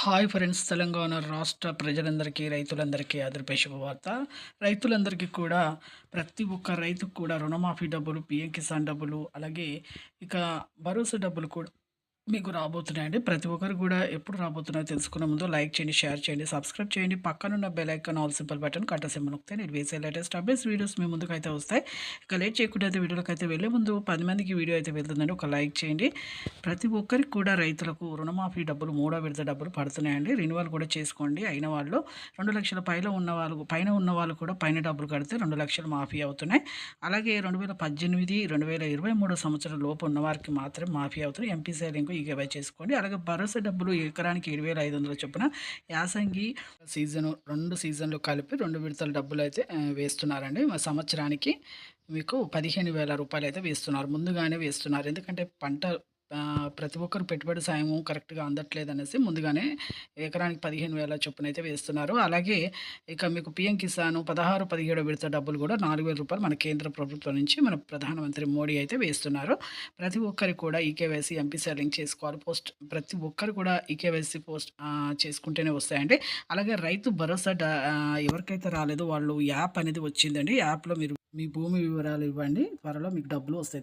Hi friends! Telangana రాష్ట్ర ప్రజలందరికీ, రైతులందరికీ ఆదుర్పే శుభవార్త. రైతులందరికీ కూడా ప్రతి ఒక్క రైతుకు కూడా రుణమాఫీ డబ్బులు, పీఎం కిసాన్ డబ్బులు, అలాగే ఇక భరోసా డబ్బులు కూడా మీకు రాబోతున్నాయండి. ప్రతి ఒక్కరు కూడా ఎప్పుడు రాబోతున్నాయో తెలుసుకునే ముందు లైక్ చేయండి, షేర్ చేయండి, సబ్స్క్రైబ్ చేయండి. పక్కనున్న bell icon all symbol button గంట సింబల్ నొక్కితే నేను వేసే లేటెస్ట్ అప్డేట్స్ వీడియోస్ మీ ముందుకైతే వస్తాయి. ఇక లేట్ చేయకుండా అయితే వీడియోలోకి వెళ్ళే ముందు 10 మందికి వీడియో అయితే వెళ్తుందండి. ఒక లైక్ చేయండి. ప్రతి ఒక్కరికి కూడా రైతులకు రుణమాఫీ డబ్బులు మూడో విడత డబ్బులు పడుతున్నాయండి. రెన్యువల్ కూడా చేసుకోండి. అయిన వాళ్ళు 2,00,000 పైన ఉన్న వాళ్ళు కూడా పైన డబ్బులు కడితే 2,00,000 మాఫీ అవుతున్నాయి. అలాగే 2018, 2023 సంవత్సరం లోపు ఉన్నవారికి మాత్రమే మాఫీ అవుతున్నాయి. ఎంపీసీ లింక్ ఈకేవై చేసుకోండి. అలాగే భరోసా డబ్బులు ఎకరానికి 7,500 చొప్పున యాసంగి సీజను 2 సీజన్లు కలిపి 2 విడతల డబ్బులైతే వేస్తున్నారండి. సంవత్సరానికి మీకు రూ. 15,000 అయితే వేస్తున్నారు. ముందుగానే వేస్తున్నారు. ఎందుకంటే పంట ప్రతి ఒక్కరు పెట్టుబడి సాయము కరెక్ట్‌గా అందట్లేదనేసి ముందుగానే ఎకరానికి 15,000 చొప్పునైతే వేస్తున్నారు. అలాగే ఇక మీకు పీఎం కిసాన్ 16, 17 విడత డబ్బులు కూడా రూ. 4,000 మన కేంద్ర ప్రభుత్వం నుంచి మన ప్రధానమంత్రి మోడీ అయితే వేస్తున్నారు. ప్రతి ఒక్కరికి కూడా ఈకేవైసీ, ఎంపీసీ లింక్ చేసుకోవాలి. ప్రతి ఒక్కరు కూడా ఈకేవైసీ చేసుకుంటేనే వస్తాయండి. అలాగే రైతు భరోసా ఎవరికైతే రాలేదో వాళ్ళు యాప్ అనేది వచ్చిందండి. యాప్‌లో మీరు మీ భూమి వివరాలు ఇవ్వండి. త్వరలో మీకు డబ్బులు వస్తాయి.